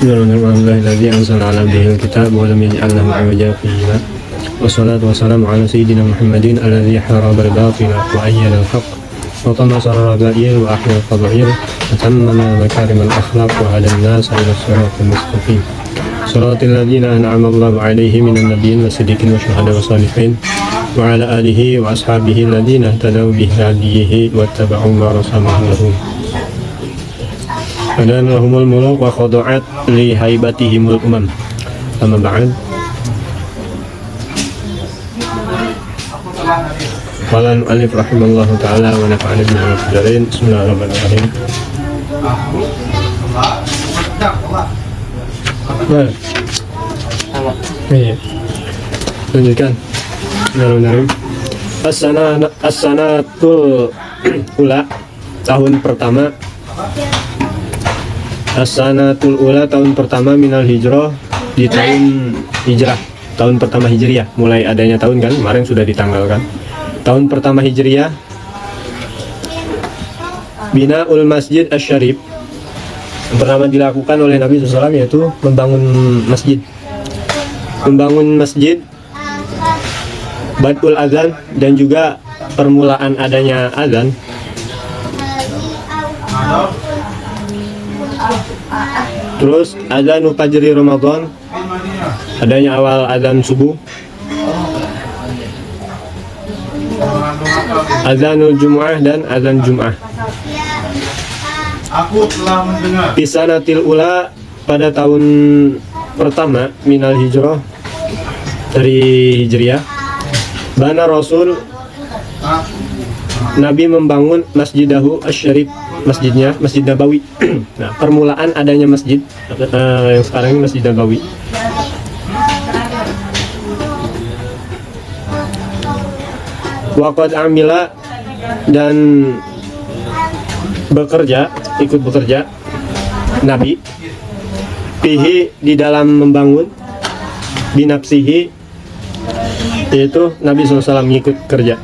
Bismillahirrahmanirrahim. Anzalna 'ala abdihi al-kitab wa lam yaj'al lahu 'iwaja fihi. Wassalatu wassalamu 'ala sayyidina Muhammadin alladhi haraba al-batila wa ayyada al-haqq wa tamasa ar-rabaa'il wa ahya al-fadaa'il wa tammama makarim al-akhlaq wa hada an-nas ila as-siratal mustaqim. Siratal ladzina an'ama Allahu 'alaihim minan nabiyyin was-siddiqin wasyuhada'i was-shalihin wa 'ala alihi wa ashabihi alladzina ihtadaw bi hadiyihi wattaba'u ma rasamahu lahum. Dan lahumul muluk wa khudu'at li haibatihimul umam. Amma ba'd. Qala al-mu'allif rahimallahu ta'ala wa nafa'ana bihi wa bihi. Bismillahirrahmanirrahim. Baik. Lanjutkan. Bismillahirrahmanirrahim. As-sanatul ula, tahun pertama. As-sanatul ula, tahun pertama minal hijrah, di tahun hijrah, tahun pertama hijriah. Mulai adanya tahun kan, kemarin sudah ditanggalkan. Tahun pertama hijriah, Bina'ul Masjid Asy-Syarif, yang pertama dilakukan oleh Nabi SAW, yaitu membangun masjid. Membangun masjid, Badul Azan, dan juga permulaan adanya azan. Terus azan fajri Ramadan, adanya awal azan subuh. Azanul Jum'ah dan azan Jum'ah. Aku telah mendengar. Bisanatil ula, pada tahun pertama minal hijrah, dari hijriah, bana Rasul, Nabi membangun Masjidahu Asy-Syarif, masjidnya, Masjid Nabawi. Nah, permulaan adanya masjid yang sekarang ini Masjid Nabawi. Waqad amila, dan bekerja, ikut bekerja Nabi fihi, di dalam membangun, binafsihi, yaitu Nabi SAW ikut kerja.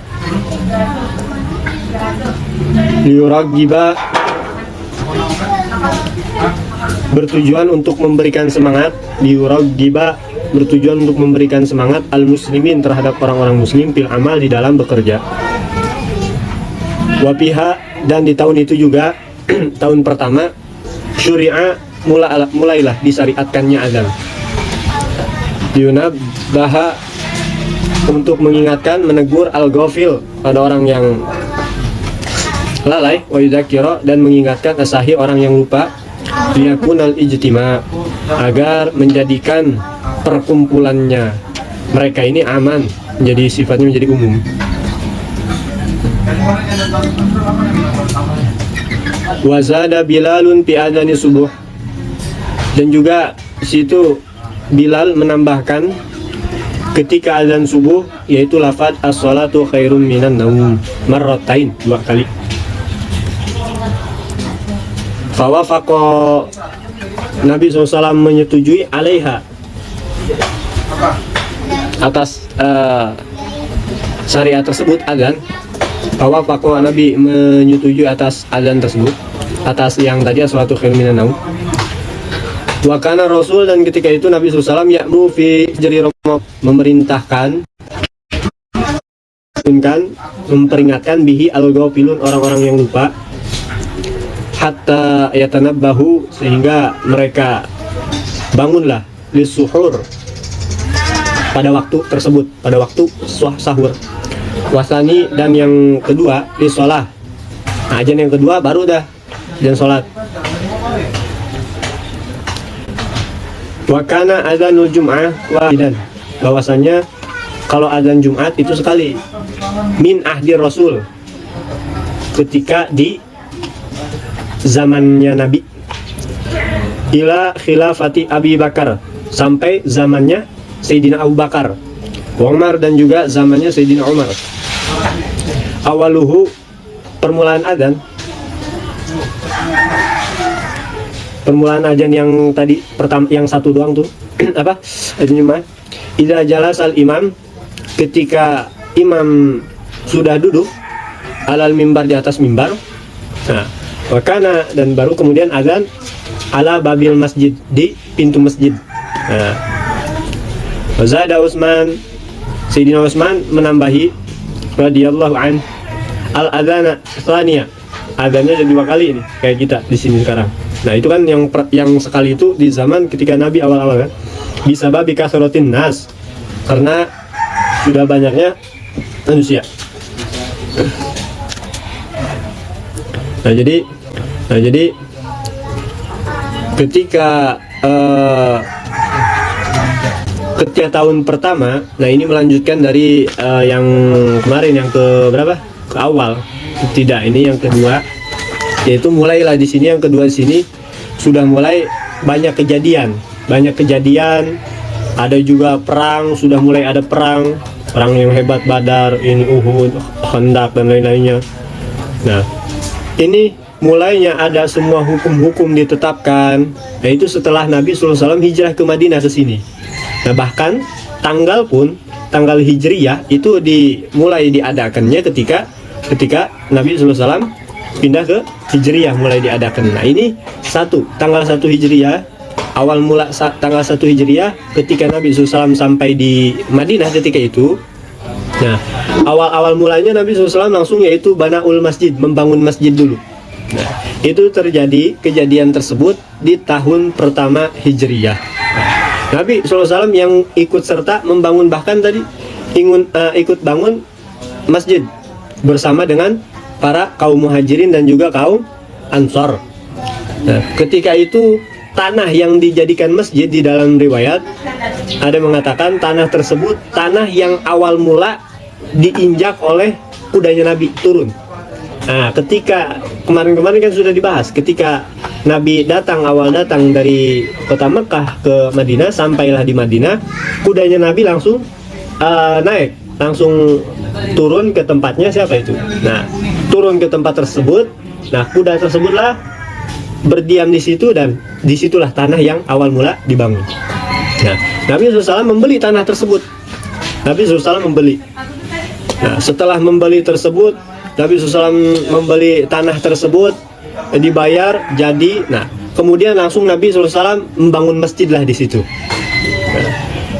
Liyuragiba, bertujuan untuk memberikan semangat. Liyuragiba, bertujuan untuk memberikan semangat al-muslimin, terhadap orang-orang muslim, fil amal, di dalam bekerja. Wapiha, dan di tahun itu juga tahun pertama, syuri'a, mulailah disyariatkannya azan. Yunabbaha, untuk mengingatkan, menegur, al-ghafil, pada orang yang lalai, wa yudzakira, dan mengingatkan asahi, orang yang lupa, liyakunal ijtima, agar menjadikan perkumpulannya mereka ini aman, menjadi sifatnya menjadi umum. Wazada Bilalun fi adzani subuh, dan juga di situ Bilal menambahkan ketika azan subuh, yaitu lafaz as-salatu khairum minan naum, marratain, 2 kali. Fawafaqa, Nabi SAW menyetujui alaiha, atas syariat tersebut, azan. Fawafaqa, Nabi menyetujui atas azan tersebut, atas yang tadi as-salatu khairum minan naum. Wa kana Rasul, dan ketika itu Nabi SAW ya'muru fi jari Ramadan, memerintahkan, memperingatkan bihi al-ghafilun, orang-orang yang lupa, hatta yatanabbahu, sehingga mereka bangunlah, lisuhur, pada waktu tersebut, pada waktu sahur. Wasani, dan yang kedua, lisolah, nah, azan yang kedua baru dah dan sholat. Wakana azanul Jum'ah wahidan, bahwasanya kalau azan Jumat itu sekali, min ahdi Rasul, ketika di zamannya Nabi, ila khilafati Abi Bakar, sampai zamannya Sayyidina Abu Bakar, Umar, dan juga zamannya Sayyidina Umar. Awaluhu, permulaan azan, permulaan azan yang tadi pertama, yang satu doang tuh apa? Azan Jumat. Idza jalasal imam, ketika imam sudah duduk, alal mimbar, di atas mimbar. Nah, wakana, dan baru kemudian azan ala babil masjid, di pintu masjid. Nah, Zada Utsman, Sayyidina Utsman menambahi radhiyallahu an al-adzana tsaniyah. Adzannya ada 2 kali ini kayak kita di sini sekarang. Nah, itu kan yang sekali itu di zaman ketika Nabi awal-awal kan. Bisa babi kasrotin nas, karena sudah banyaknya manusia. Nah jadi ketika tahun pertama, nah ini melanjutkan dari yang kemarin yang ke berapa? Ke awal. Tidak, ini yang kedua. Yaitu mulailah di sini, yang kedua di sini sudah mulai banyak kejadian, ada juga perang, sudah mulai ada perang yang hebat, Badar, ini Uhud, Khandaq dan lain-lainnya. Nah, ini mulainya ada semua hukum-hukum ditetapkan. Nah, itu setelah Nabi SAW hijrah ke Madinah ke sini. Nah, bahkan tanggal Hijriyah itu mulai diadakannya ketika Nabi SAW pindah ke Hijriyah, mulai diadakan. Nah, ini tanggal 1 Hijriyah, awal mula tanggal 1 Hijriyah ketika Nabi SAW sampai di Madinah ketika itu. Nah, awal mulanya Nabi SAW langsung yaitu Banaul Masjid, membangun masjid dulu. Nah, itu terjadi kejadian tersebut di tahun pertama Hijriyah. Nabi SAW yang ikut serta membangun, bahkan tadi ikut bangun masjid bersama dengan para kaum muhajirin dan juga kaum ansor. Nah, ketika itu tanah yang dijadikan masjid, di dalam riwayat ada mengatakan tanah tersebut tanah yang awal mula diinjak oleh kudanya Nabi turun. Nah, ketika kemarin kan sudah dibahas, ketika Nabi awal datang dari kota Mekah ke Madinah, sampailah di Madinah, kudanya Nabi langsung naik, langsung turun ke tempatnya. Siapa itu? Nah, turun ke tempat tersebut. Nah, kuda tersebutlah berdiam di situ, dan disitulah tanah yang awal mula dibangun. Nah, Nabi SAW membeli tanah tersebut. Nabi SAW membeli. Nah, setelah membeli tersebut, Nabi SAW membeli tanah tersebut, dibayar jadi. Nah, kemudian langsung Nabi SAW membangun masjid lah di situ. Nah,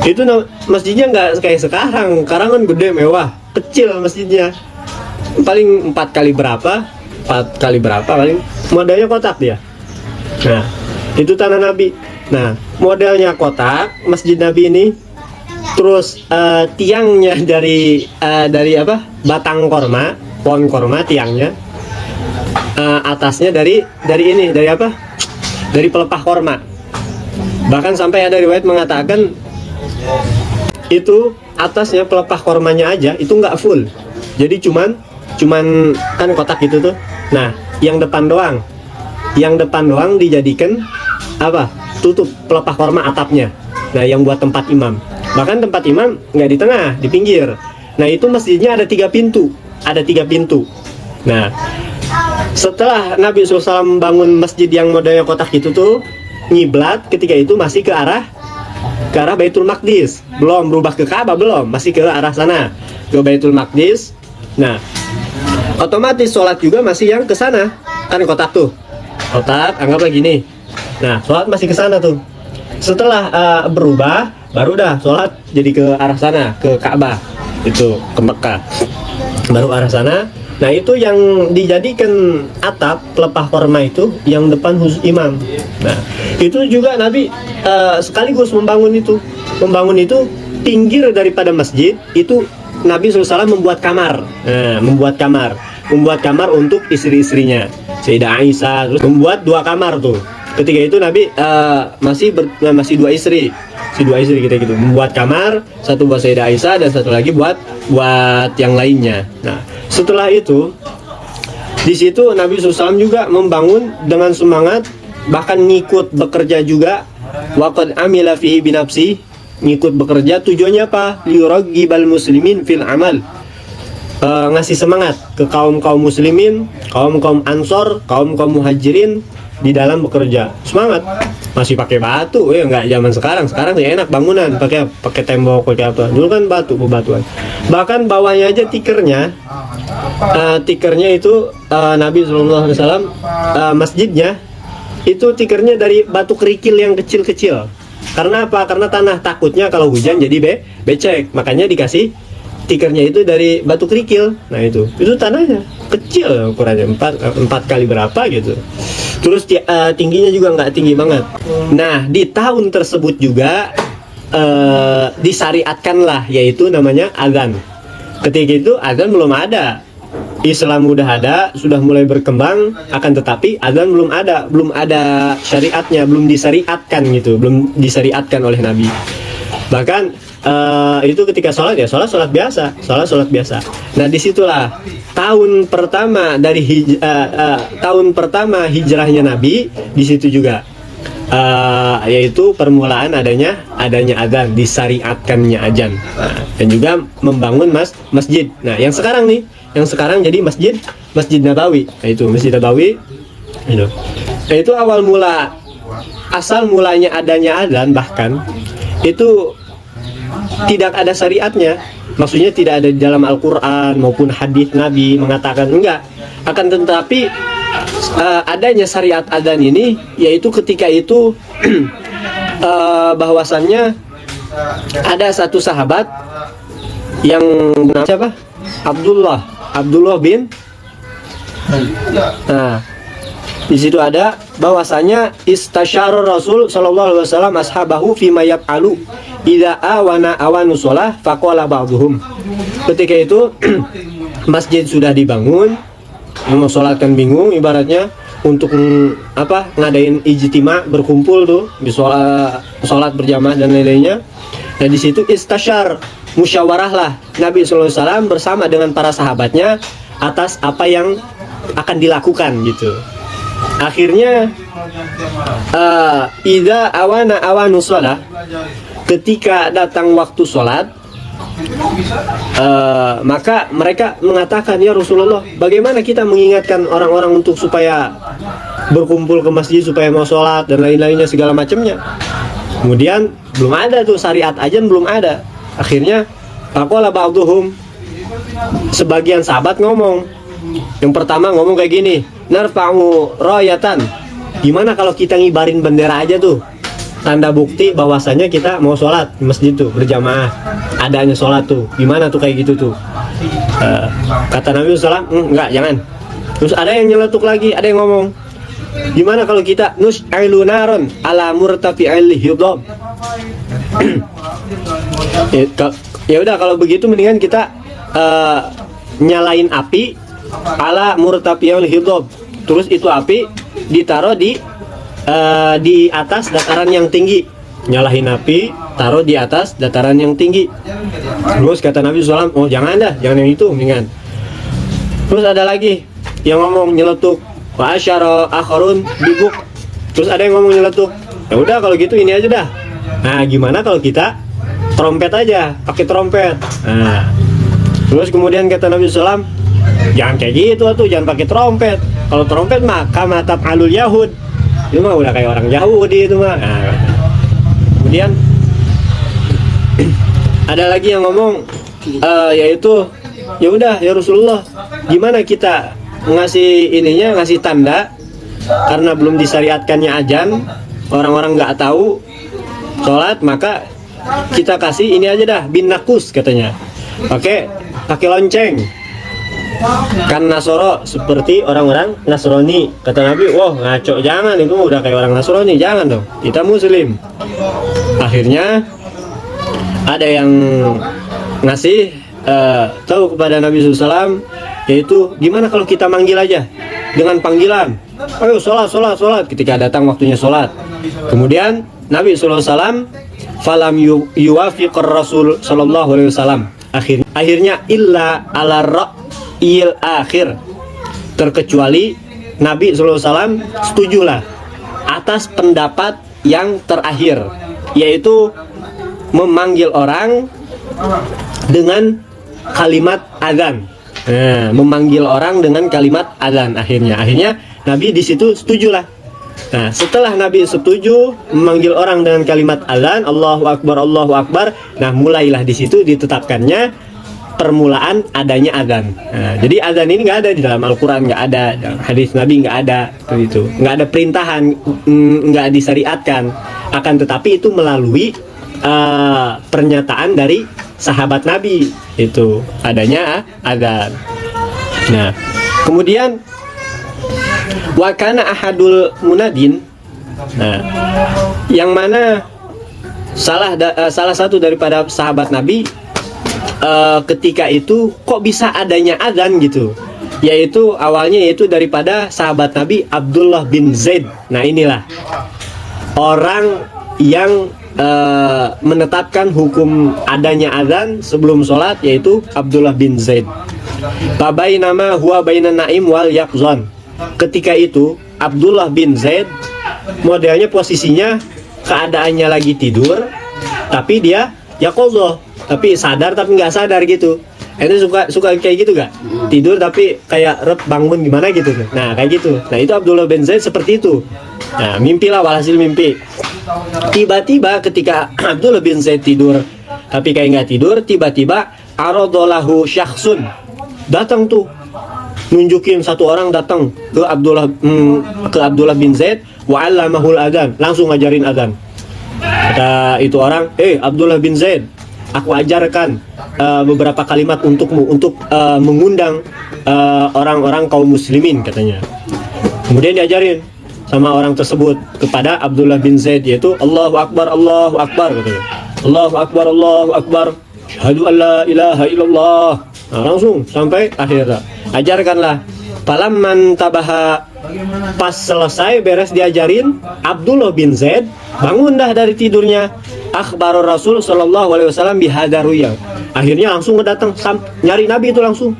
itu masjidnya nggak kayak sekarang kan gede, mewah. Kecil masjidnya, paling 4 kali berapa paling, modelnya kotak dia. Nah, itu tanah Nabi. Nah, modelnya kotak masjid Nabi ini. Terus tiangnya dari batang korma, pohon korma tiangnya. Atasnya dari pelepah korma. Bahkan sampai ada riwayat mengatakan itu atasnya pelepah kormanya aja itu nggak full, jadi cuman kan kotak itu tuh. Nah, yang depan doang dijadikan tutup pelepah korma atapnya. Nah, yang buat tempat imam, bahkan tempat imam nggak di tengah, di pinggir. Nah, itu masjidnya ada 3 pintu. Nah, setelah Nabi SAW membangun masjid yang modelnya kotak itu tuh, ngiblat ketika itu masih ke arah Baitul Maqdis, belum berubah ke Ka'bah, belum, masih ke arah sana, ke Baitul Maqdis. Nah, otomatis sholat juga masih yang ke sana, kan kotak anggaplah gini. Nah, sholat masih ke sana tuh. Setelah berubah, baru dah sholat jadi ke arah sana, ke Ka'bah, itu ke Mekah, baru arah sana. Nah, itu yang dijadikan atap pelepah korma itu yang depan khusus imam. Nah, itu juga Nabi sekaligus membangun itu pinggir daripada masjid itu. Nabi SAW membuat kamar. Nah, membuat kamar untuk istri-istrinya, Sayyidah Aisyah. Terus membuat 2 kamar tuh. Ketika itu Nabi masih 2 istri, kita gitu. Membuat kamar, satu buat Sayyidah Aisyah dan satu lagi buat yang lainnya. Nah, setelah itu di situ Nabi SAW juga membangun dengan semangat, bahkan ngikut bekerja juga. Waqad amila fihi binafsi, ngikut bekerja. Tujuannya apa? Liyuraghibal muslimin fil amal, ngasih semangat ke kaum muslimin, kaum ansor, kaum muhajirin di dalam bekerja. Semangat. Masih pakai batu, nggak zaman sekarang sih enak bangunan, pakai tembok, pakai apa. Dulu kan bebatuan. Bahkan bawahnya aja tikernya itu Nabi SAW masjidnya Itu tikernya dari batu kerikil yang kecil-kecil. Karena apa? Karena tanah takutnya kalau hujan jadi becek. Makanya dikasih tikernya itu dari batu kerikil. Nah itu tanahnya kecil ukurannya 4 kali berapa gitu. Terus tingginya juga nggak tinggi banget. Nah di tahun tersebut juga disyariatkanlah, yaitu namanya azan. Ketika itu azan belum ada. Islam udah ada, sudah mulai berkembang, akan tetapi azan belum ada syariatnya, belum disyariatkan gitu, belum disyariatkan oleh Nabi. Bahkan itu ketika sholat ya sholat biasa. Nah disitulah tahun pertama tahun pertama hijrahnya Nabi, di situ juga yaitu permulaan adanya azan, disyariatkannya azan. Nah, dan juga membangun masjid. Nah yang sekarang jadi Masjid Nabawi. Nah itu Masjid Nabawi itu. Nah itu asal mulanya adanya azan, bahkan itu tidak ada syariatnya. Maksudnya tidak ada di dalam Al-Quran maupun hadis Nabi mengatakan, enggak. Akan tetapi adanya syariat azan ini, yaitu ketika itu bahwasannya ada satu sahabat yang bernama siapa? Abdullah bin. Nah, di situ ada bahwasanya istasyara Rasul sallallahu alaihi wasallam ashabahu fi ma yaf'alu idza awanu shalah faqala ba'dhum. Ketika itu masjid sudah dibangun, mau sholat kan bingung ibaratnya untuk ngadain ijtima, berkumpul tuh di sholat berjamaah dan lain-lainnya. Nah di situ istasyar, musyawarahlah Nabi sallallahu alaihi wasallam bersama dengan para sahabatnya atas apa yang akan dilakukan gitu. Akhirnya idza awanu shalah, ketika datang waktu sholat, maka mereka mengatakan, ya Rasulullah, bagaimana kita mengingatkan orang-orang untuk supaya berkumpul ke masjid, supaya mau sholat dan lain-lainnya segala macamnya. Kemudian belum ada tuh syariat azan, belum ada. Akhirnya faqala ba'dhum, sebagian sahabat ngomong. Yang pertama ngomong kayak gini, narfa'u rayatan, gimana kalau kita ngibarin bendera aja tuh, tanda bukti bahwasanya kita mau sholat di masjid tuh berjamaah, adanya sholat tuh, gimana tuh kayak gitu tuh. Kata Nabi SAW, enggak, jangan. Terus ada yang nyeletuk lagi, ada yang ngomong, gimana kalau kita nus'ilu naron ala murtafi'il hidab. Ya udah kalau begitu mendingan kita nyalain api ala murtafi'il hidab. Terus itu api ditaruh di atas dataran yang tinggi. Nyalahin api, taruh di atas dataran yang tinggi. Terus kata Nabi SAW, oh jangan yang itu mendingan. Terus ada lagi yang ngomong nyeletuk, wa asyara akharun bibuk. Terus ada yang ngomong nyeletuk, ya udah kalau gitu ini aja dah. Nah gimana kalau kita trompet aja, pakai trompet. Nah terus kemudian kata Nabi SAW, jangan kayak gitu tuh, jangan pakai trompet. Kalau trompet mah kama taf'alul yahud, itu mah udah kayak orang Yahudi itu mah. Nah, kemudian ada lagi yang ngomong yaitu, ya udah ya Rasulullah, gimana kita ngasih tanda karena belum disyariatkannya azan, orang-orang nggak tahu sholat, maka kita kasih ini aja dah, bin nakus katanya, pakai lonceng. Kan Nasoro seperti orang-orang Nasrani. Kata Nabi, wah ngaco, jangan, itu udah kayak orang Nasrani, jangan dong, kita muslim. Akhirnya ada yang ngasih tahu kepada Nabi SAW, yaitu gimana kalau kita manggil aja dengan panggilan, ayo sholat. Ketika datang waktunya sholat. Kemudian Nabi SAW falam yuwafiqur Rasul sallallahu alaihi wasallam, akhirnya illa ala il akhir, terkecuali Nabi SAW setujulah atas pendapat yang terakhir, yaitu memanggil orang dengan kalimat azan. Nah, memanggil orang dengan kalimat azan. Akhirnya Nabi di situ setujulah. Nah, setelah Nabi setuju memanggil orang dengan kalimat azan, Allahu Akbar, Allahu Akbar. Nah, mulailah di situ ditetapkannya permulaan adanya azan. Nah, jadi azan ini nggak ada di dalam Al-Quran, nggak ada hadis Nabi, nggak ada itu, nggak ada perintahan, nggak disyariatkan. Akan tetapi itu melalui pernyataan dari sahabat Nabi itu adanya azan. Nah, kemudian wakana ahadul munadin. Nah, yang mana salah satu daripada sahabat Nabi ketika itu kok bisa adanya azan gitu, yaitu awalnya yaitu daripada sahabat Nabi Abdullah bin Zaid. Nah, inilah orang yang menetapkan hukum adanya azan sebelum sholat, yaitu Abdullah bin Zaid. Fabainama huwa bainan naim wal yaqzan. Ketika itu Abdullah bin Zaid modelnya posisinya keadaannya lagi tidur, tapi dia yaqozoh, tapi sadar tapi nggak sadar gitu. Itu suka kayak gitu gak? Tidur tapi kayak bangun gimana gitu. Nah, kayak gitu. Nah, itu Abdullah bin Zaid seperti itu. Nah, mimpilah walhasil mimpi. Tiba-tiba ketika Abdullah bin Zaid tidur tapi kayak nggak tidur, tiba-tiba arodolahu syakhsun, datang tuh nunjukin satu orang, datang ke Abdullah bin Zaid, wa 'allamahul adzan, langsung ngajarin adzan. Kata itu orang, Abdullah bin Zaid, aku ajarkan beberapa kalimat untukmu untuk mengundang orang-orang kaum muslimin, katanya. Kemudian diajarin sama orang tersebut kepada Abdullah bin Zaid, yaitu Allahu Akbar, katanya. Allahu Akbar, Allahu Akbar, syahadu an la ilaha illallah. Nah, langsung sampai akhirnya ajarkanlah. Falamman tabaha, pas selesai beres diajarin, Abdullah bin Zaid bangun dah dari tidurnya. Akhbarur Rasul sallallahu alaihi wasallam bihadaruya. Akhirnya langsung ngedatang nyari Nabi, itu langsung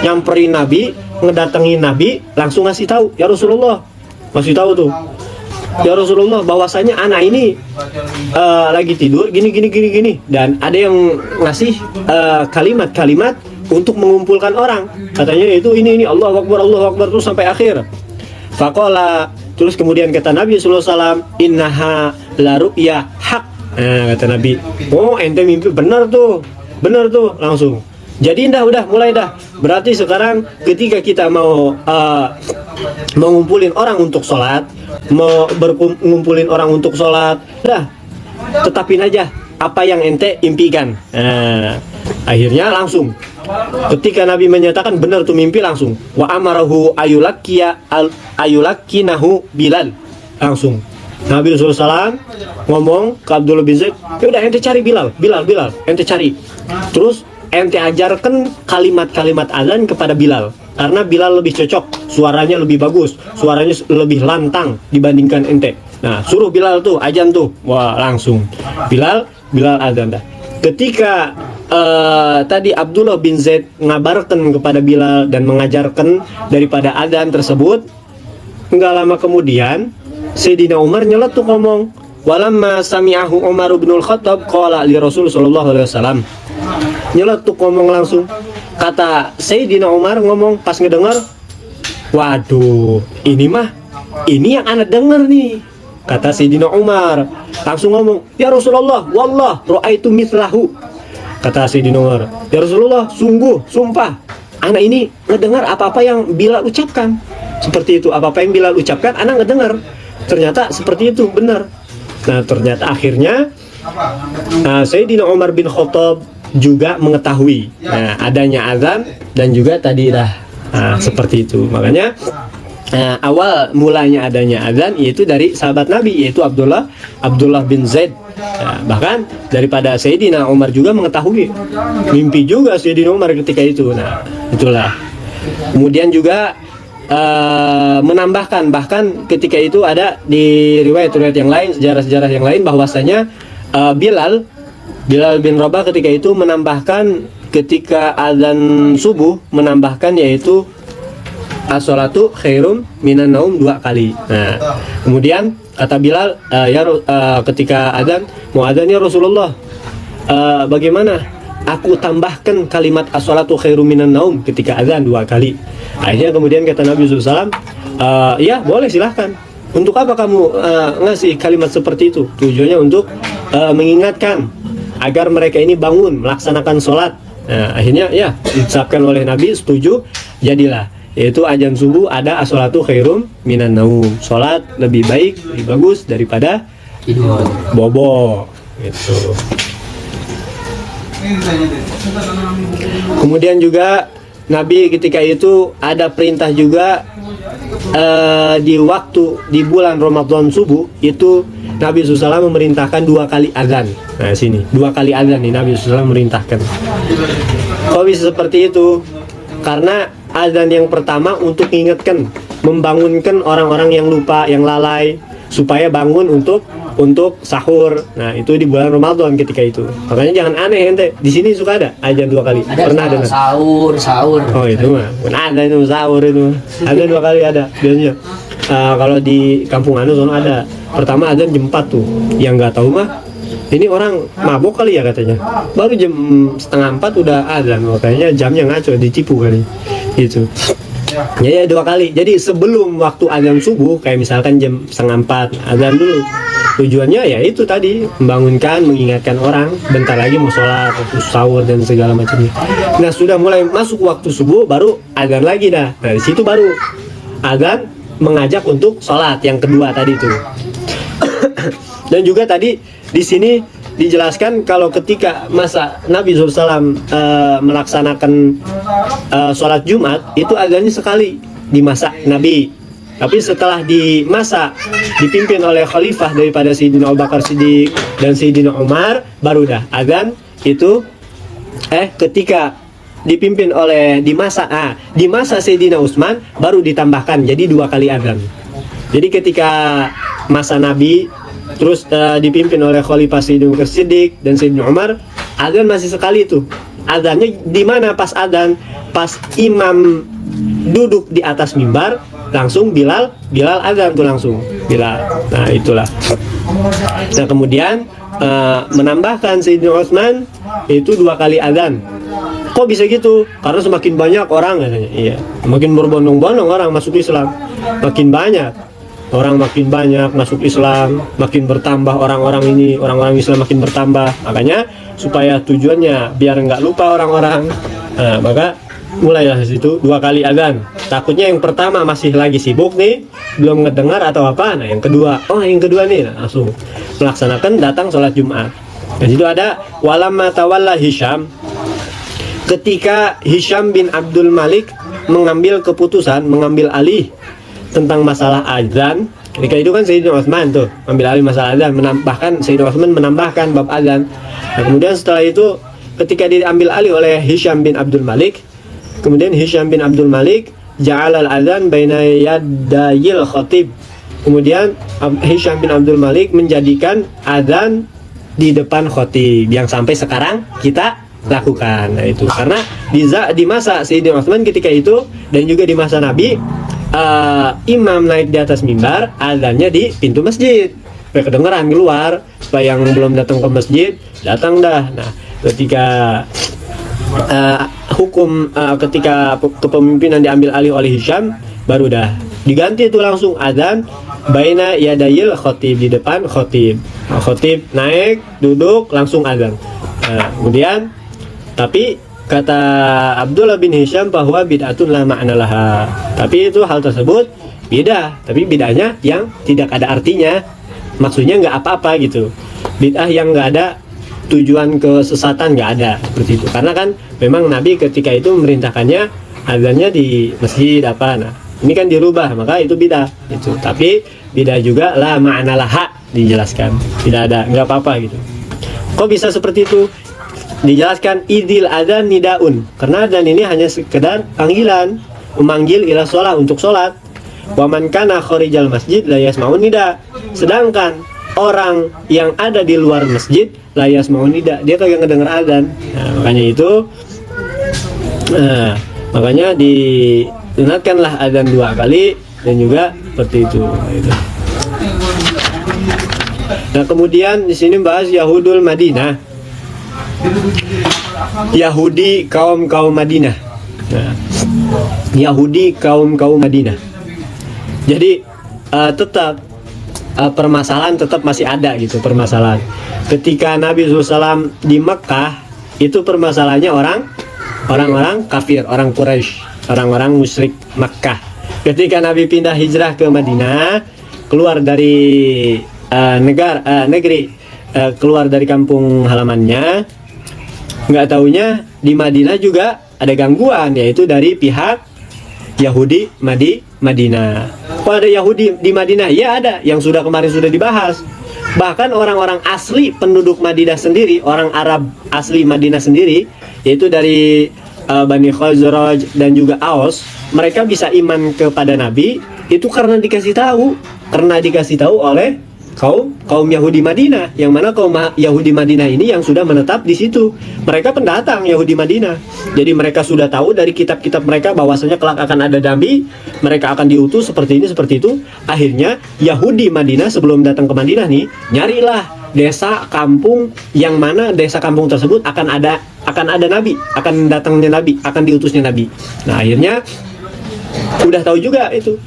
nyamperin Nabi, ngedatengin Nabi, langsung ngasih tahu, ya Rasulullah, masih tahu tuh, ya Rasulullah, bahwasanya anak ini lagi tidur gini, dan ada yang ngasih kalimat-kalimat untuk mengumpulkan orang, katanya itu ini Allahu Akbar terus sampai akhir. Faqala, terus kemudian kata Nabi sallallahu alaihi wasallam, innaha la ru'ya haq. Nah, kata Nabi, oh ente mimpi benar tuh langsung. Jadi udah mulai dah. Berarti sekarang ketika kita mau mengumpulin orang untuk sholat, mau ngumpulin orang untuk sholat, dah tetapin aja apa yang ente impikan. Nah, akhirnya langsung ketika Nabi menyatakan benar tuh mimpi, langsung wa amarahu ayulakkinahu Bilal. Langsung Nabi SAW ngomong ke Abdullah bin Zaid, ya udah ente cari Bilal, ente cari. Terus ente ajarkan kalimat-kalimat azan kepada Bilal, karena Bilal lebih cocok, suaranya lebih bagus, suaranya lebih lantang dibandingkan ente. Nah, suruh Bilal tuh azan tuh. Wah, langsung Bilal azan dah. Ketika tadi Abdullah bin Zaid ngabarkan kepada Bilal dan mengajarkan daripada azan tersebut, enggak lama kemudian Sayyidina Umar nyeletuk ngomong, walamma sami'ahu Umar bin Al-Khattab qala li Rasul sallallahu alaihi wasallam. Nyeletuk ngomong langsung. Kata Sayyidina Umar ngomong pas ngedengar, waduh, ini yang anak denger nih. Kata Sayyidina Umar langsung ngomong, ya Rasulullah, wallah ra'aitu mithlahu. Kata Sayyidina Umar, ya Rasulullah, sungguh, sumpah, anak ini ngedengar apa-apa yang Bilal ucapkan. Seperti itu, apa-apa yang Bilal ucapkan anak ngedengar. Ternyata seperti itu, benar. Nah, ternyata akhirnya Sayyidina Umar bin Khattab juga mengetahui adanya azan, dan juga tadi seperti itu. Makanya awal mulanya adanya azan yaitu dari sahabat Nabi, yaitu Abdullah bin Zaid. Bahkan daripada Sayyidina Umar juga mengetahui mimpi juga Sayyidina Umar ketika itu. Nah, itulah. Kemudian juga menambahkan, bahkan ketika itu ada di riwayat-riwayat yang lain, sejarah-sejarah yang lain, bahwasanya Bilal bin Rabah ketika itu menambahkan, ketika azan subuh menambahkan, yaitu as-sholatu khairum minan naum 2 kali. Nah, kemudian kata Bilal, ketika azan, mau azan ya Rasulullah, bagaimana aku tambahkan kalimat as-sholatu khairum minan naum ketika azan 2 kali. Akhirnya kemudian kata Nabi SAW, ya boleh, silahkan. Untuk apa kamu ngasih kalimat seperti itu? Tujuannya untuk mengingatkan agar mereka ini bangun melaksanakan sholat Nah, akhirnya ya ditetapkan oleh Nabi, setuju, jadilah. Yaitu azan subuh ada as-sholatu khairum minan naum. Sholat lebih baik, lebih bagus daripada tidur. bobo. Gitu. Kemudian juga Nabi ketika itu ada perintah juga di bulan Ramadan subuh itu Nabi SAW memerintahkan 2 kali azan. Nah sini 2 kali azan nih Nabi SAW memerintahkan. Kok bisa seperti itu? Karena azan yang pertama untuk mengingatkan, membangunkan orang-orang yang lupa, yang lalai, supaya bangun untuk sahur. Nah itu di bulan Ramadan ketika itu. Makanya jangan aneh ente. Di sini suka ada azan 2 kali. Ada Pernah dengar? sahur. Oh itu mah. Ada itu sahur itu. Ada 2 kali ada biasanya. Kalau di kampung anu sono ada. Pertama azan jam 4 tuh. Yang nggak tahu mah ini orang mabok kali ya katanya. Baru jam 3:30 udah azan. Makanya jamnya ngaco, ditipu kali. Gitu. Ya 2 kali. Jadi sebelum waktu azan subuh kayak misalkan jam 3:30 azan dulu. Tujuannya ya itu tadi, membangunkan, mengingatkan orang bentar lagi mau sholat, mau sahur dan segala macamnya. Nah sudah mulai masuk waktu subuh baru azan lagi dah. Nah di situ baru azan mengajak untuk sholat yang kedua tadi itu. Dan juga tadi di sini dijelaskan kalau ketika masa Nabi SAW melaksanakan sholat Jumat itu azannya sekali di masa Nabi. Tapi setelah di masa dipimpin oleh khalifah daripada Sayyidina Abu Bakar Siddiq dan Sayyidina Umar baru dah azan itu ketika dipimpin oleh di masa Sayyidina Utsman baru ditambahkan jadi 2 kali azan. Jadi ketika masa Nabi terus dipimpin oleh khalifah Sayyidina Abu Bakar Siddiq dan Sayyidina Umar azan masih sekali itu. Azannya di mana pas azan? Pas imam duduk di atas mimbar langsung Bilal azan tuh langsung Bilal. Nah itulah. Nah kemudian menambahkan Sayyidina Utsman itu 2 kali azan. Kok bisa gitu? Karena semakin banyak orang katanya. Iya, makin berbondong-bondong orang masuk Islam, makin banyak orang makin banyak masuk Islam, makin bertambah orang-orang Islam makin bertambah. Makanya supaya tujuannya biar nggak lupa orang-orang, maka mulailah di situ 2 kali azan. Takutnya yang pertama masih lagi sibuk nih, belum ngedengar atau apa. Nah yang kedua nih langsung melaksanakan datang sholat Jumat. Di situ ada walamma tawalla Hisham, ketika Hisham bin Abdul Malik mengambil keputusan, mengambil alih tentang masalah azan. Ketika itu kan Sayyidina Utsman tuh ambil alih masalah azan, Sayyidina Utsman menambahkan bab azan. Nah kemudian setelah itu ketika diambil alih oleh Hisham bin Abdul Malik, kemudian Hisham bin Abdul Malik ja'alal azan baina yadayil khatib. Kemudian Hisham bin Abdul Malik menjadikan azan di depan khatib yang sampai sekarang kita lakukan. Nah itu karena di masa Sayyidina Utsman ketika itu dan juga di masa Nabi, imam naik di atas mimbar, azannya di pintu masjid supaya kedengeran keluar, supaya yang belum datang ke masjid datang dah. Nah ketika ketika kepemimpinan diambil alih oleh Hisham baru dah diganti itu langsung azan baina yadayil khatib, di depan khatib. Khatib naik duduk langsung azan. Kemudian tapi kata Abdullah bin Hisham bahwa bid'atun la ma'na laha. Tapi itu hal tersebut bid'ah, tapi bid'ahnya yang tidak ada artinya. Maksudnya nggak apa-apa gitu. Bid'ah yang nggak ada tujuan kesesatan nggak ada seperti itu. Karena kan memang Nabi ketika itu memerintahkannya azannya di masjid apa. Nah, ini kan dirubah, maka itu bid'ah itu. Tapi bid'ah juga la ma'na laha dijelaskan. Tidak ada, nggak apa-apa gitu. Kok bisa seperti itu? Dijelaskan idil adzan nidaun, karena adzan ini hanya sekedar panggilan, memanggil ila sholat, untuk sholat. Wa man kana kharijal masjid la yasma'un nida. Sedangkan orang yang ada di luar masjid la yasma'un nida, dia kagak ngedenger adzan. Nah, makanya itu makanya disunatkanlah adzan 2 kali dan juga seperti itu. Nah, kemudian di sini bahas Yahudul Madinah. Yahudi kaum Madinah. Nah, Yahudi kaum Madinah. Jadi tetap permasalahan tetap masih ada gitu, permasalahan. Ketika Nabi SAW di Mekah itu permasalahannya orang orang-orang kafir, orang Quraisy, orang-orang musyrik Makkah. Ketika Nabi pindah hijrah ke Madinah, keluar dari negeri, keluar dari kampung halamannya, nggak taunya di Madinah juga ada gangguan, yaitu dari pihak Yahudi Madinah. Kok ada Yahudi di Madinah? Ya ada, yang kemarin sudah dibahas. Bahkan orang-orang asli penduduk Madinah sendiri, orang Arab asli Madinah sendiri, yaitu dari Bani Khazraj dan juga Aus, mereka bisa iman kepada Nabi itu karena dikasih tahu oleh kaum Yahudi Madinah, yang mana kaum Yahudi Madinah ini yang sudah menetap di situ. Mereka pendatang Yahudi Madinah, jadi mereka sudah tahu dari kitab-kitab mereka bahwasanya kelak akan ada nabi, mereka akan diutus seperti ini seperti itu. Akhirnya Yahudi Madinah sebelum datang ke Madinah nih, nyarilah desa kampung yang mana desa kampung tersebut akan ada nabi, akan datangnya nabi, akan diutusnya nabi. Nah akhirnya udah tahu juga itu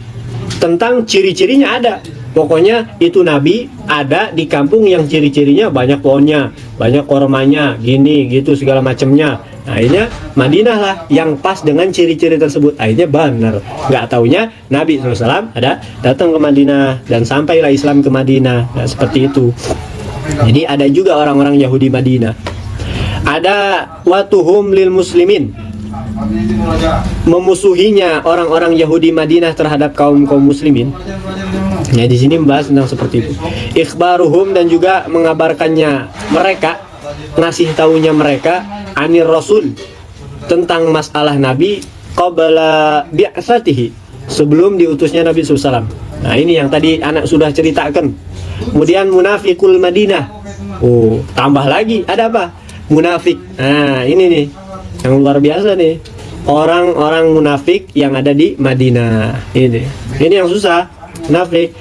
tentang ciri-cirinya ada. Pokoknya itu nabi ada di kampung yang ciri-cirinya banyak pohonnya, banyak kormanya, gini gitu segala macamnya. Nah, akhirnya Madinah lah yang pas dengan ciri-ciri tersebut. Akhirnya benar. Nggak taunya Nabi SAW ada datang ke Madinah dan sampailah Islam ke Madinah. Nah, seperti itu. Jadi ada juga orang-orang Yahudi Madinah. Ada watuhum lil muslimin, memusuhinya orang-orang Yahudi Madinah terhadap kaum muslimin. Ya di sini membahas tentang seperti itu. Ikhbaruhum, dan juga mengabarkannya mereka, ngasih taunya mereka anir rasul, tentang masalah Nabi qabla bi'atsatihi, sebelum diutusnya Nabi SAW. Nah ini yang tadi anak sudah ceritakan. Kemudian munafikul Madinah. Oh, tambah lagi ada apa? Munafik. Nah ini nih yang luar biasa nih, orang-orang munafik yang ada di Madinah. Ini yang susah. Munafik,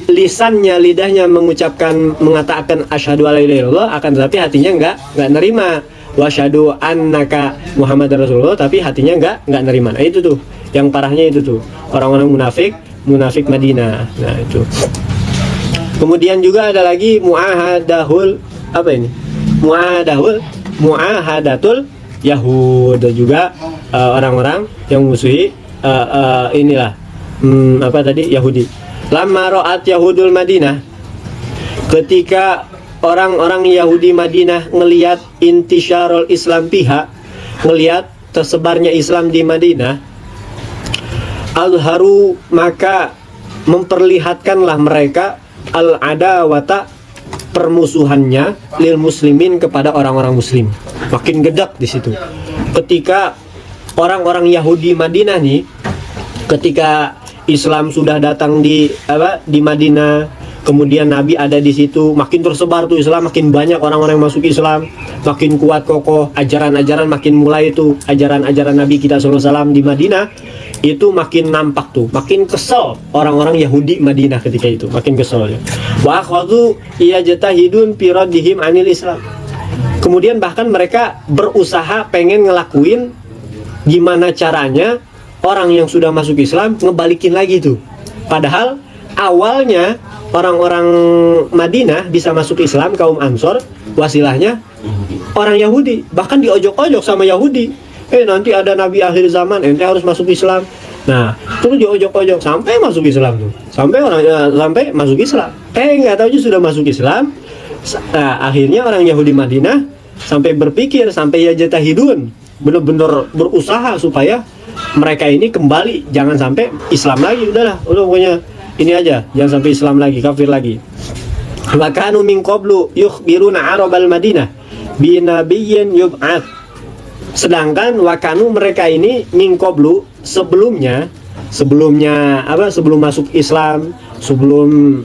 lidahnya mengatakan asyhadu alla ilaha illallah, akan tetapi hatinya nggak nerima. Wa asyhadu annaka Muhammadar Rasulullah, tapi hatinya nggak nerima. Nah itu tuh yang parahnya, itu tuh orang-orang munafik Madinah. Nah itu. Kemudian juga ada lagi muahadatul Yahud, dan juga orang-orang yang musuhi Yahudi. Lamma ra'at Yahudul Madinah, ketika orang-orang Yahudi Madinah ngelihat intisyarul Islam pihak, ngelihat tersebarnya Islam di Madinah, alharu, maka memperlihatkanlah mereka al-adawata, permusuhannya lil muslimin, kepada orang-orang muslim. Makin gedak di situ. Ketika orang-orang Yahudi Madinah nih, ketika Islam sudah datang di Madinah, kemudian Nabi ada di situ, makin tersebar tuh Islam, makin banyak orang-orang yang masuk Islam, makin kuat kokoh ajaran-ajaran, makin mulai itu ajaran-ajaran Nabi kita SAW di Madinah, itu makin nampak tuh, makin kesel orang-orang Yahudi Madinah ketika itu, makin kesel ya. Wa akhadhu yajtahidun fi raddihim anil Islam. Kemudian bahkan mereka berusaha pengen ngelakuin gimana caranya orang yang sudah masuk Islam ngebalikin lagi tuh. Padahal awalnya orang-orang Madinah bisa masuk Islam, kaum Ansor, wasilahnya orang Yahudi. Bahkan diojok-ojok sama Yahudi. Nanti ada Nabi akhir zaman, ente harus masuk Islam. Nah, terus diojok-ojok sampai masuk Islam tuh. Sampai masuk Islam. Nggak tahu sudah masuk Islam. Nah, akhirnya orang Yahudi Madinah sampai berpikir, sampai yajtahidun, benar-benar berusaha supaya mereka ini kembali, jangan sampai Islam lagi. Udah pokoknya ini aja, jangan sampai Islam lagi, kafir lagi. Wa kanu min qablu yukhbiruna Arabal Madinah bi nabiyyin yub'ats. Sedangkan wa kanu, mereka ini min qablu, sebelum masuk Islam, sebelum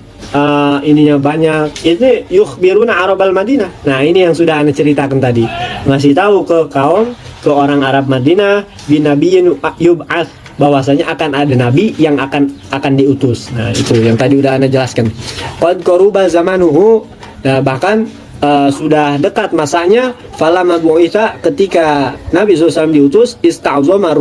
ininya banyak, ini yukhbiruna Arabal Madinah. Nah ini yang sudah anda ceritakan tadi, ngasih tahu ke orang Arab Madinah binabiyyin yub'ats, bahwasanya akan ada nabi yang akan diutus. Nah itu yang tadi udah anda jelaskan. Qad qaruba zamanuhu, nah, bahkan sudah dekat masanya. Falamma bu'itsa, ketika Nabi SAW diutus, ista'zama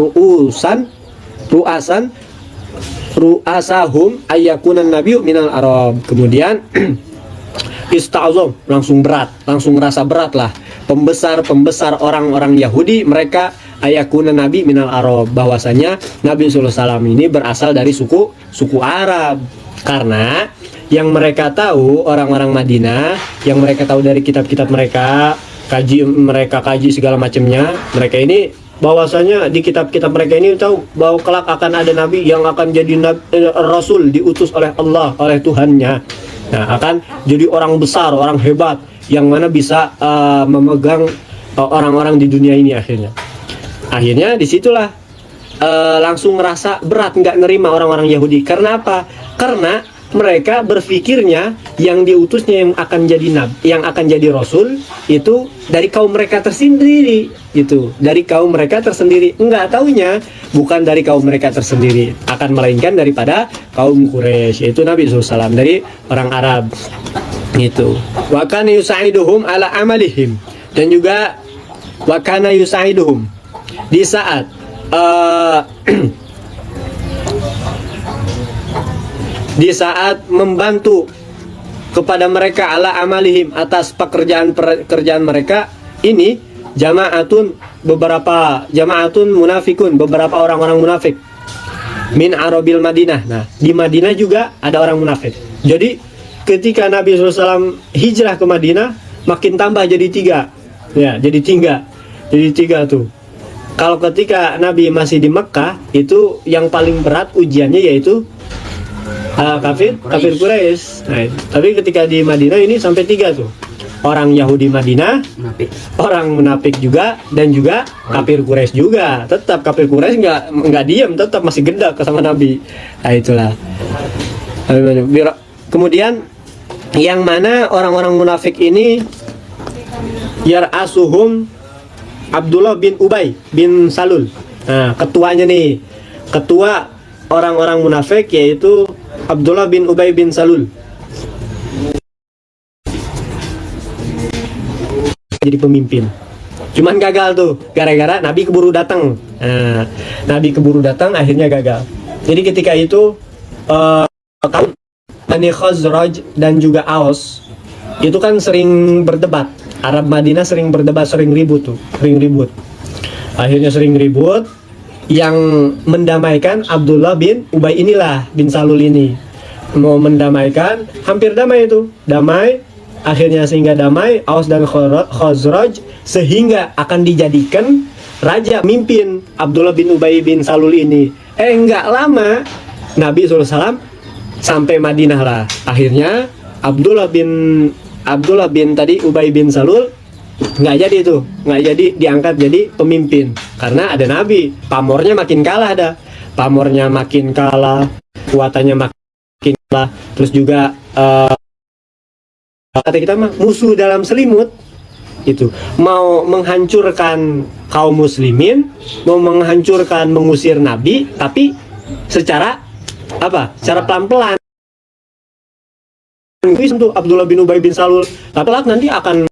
ru'asahum ayyakunan nabiyyu minal Arab. Kemudian ista'zam, langsung ngerasa berat lah pembesar orang-orang Yahudi, mereka ayakuna nabi minal Arab, bahwasanya Nabi SAW ini berasal dari suku Arab. Karena yang mereka tahu orang-orang Madinah, yang mereka tahu dari kitab-kitab mereka, kaji segala macamnya, mereka ini bahwasanya di kitab-kitab mereka ini tahu bahwa kelak akan ada nabi yang akan jadi rasul diutus oleh Allah, oleh Tuhannya. Nah, akan jadi orang besar, orang hebat yang mana bisa memegang orang-orang di dunia ini akhirnya. Akhirnya disitulah langsung ngerasa berat, nggak nerima orang-orang Yahudi. Karena apa? Karena mereka berpikirnya yang diutusnya yang akan jadi nabi, yang akan jadi rasul itu dari kaum mereka tersendiri, gitu. Dari kaum mereka tersendiri. Enggak taunya bukan dari kaum mereka tersendiri, akan melainkan daripada kaum Quraisy, yaitu Nabi SAW dari orang Arab. Gitu. Wa kana yusaiduhum ala amalihim, dan juga wa kana yusaiduhum di saat di saat membantu kepada mereka ala amalihim, atas pekerjaan mereka ini, jamaatun munafikun, beberapa orang-orang munafik min arabil Madinah. Nah, di Madinah juga ada orang munafik. Jadi ketika Nabi SAW hijrah ke Madinah, makin tambah jadi 3. Ya, jadi 3 tuh. Kalau ketika Nabi masih di Mekah, itu yang paling berat ujiannya yaitu kafir Quraisy. Nah, tapi ketika di Madinah ini sampai 3 tuh. Orang Yahudi Madinah, orang munafik juga, dan juga kafir Quraisy juga. Tetap kafir Quraisy nggak diam, tetap masih gendak sama Nabi. Nah, itulah. Kemudian yang mana orang-orang munafik ini yar'asuhum Abdullah bin Ubay bin Salul. Nah, ketuanya nih, ketua orang-orang munafik yaitu Abdullah bin Ubay bin Salul. Jadi pemimpin. Cuman gagal tuh, gara-gara Nabi keburu datang. Nabi keburu datang, akhirnya gagal. Jadi ketika itu kaum Bani Khazraj dan juga Aus itu kan sering berdebat. Arab Madinah sering berdebat, sering ribut. Akhirnya sering ribut. Yang mendamaikan Abdullah bin Ubay inilah, bin Salul ini. Mau mendamaikan, hampir damai itu. Damai, akhirnya sehingga damai Aus dan Khazraj, sehingga akan dijadikan raja, mimpin Abdullah bin Ubay bin Salul ini. Enggak lama Nabi SAW sampai Madinah lah. Akhirnya Abdullah bin tadi Ubay bin Salul nggak jadi diangkat jadi pemimpin karena ada Nabi. Pamornya makin kalah, kuatannya makin kalah. Terus juga kata kita mah musuh dalam selimut itu, mau menghancurkan kaum muslimin, mau mengusir Nabi, tapi secara pelan-pelan. Itu Abdullah bin Ubay bin Salul, tapi nanti akan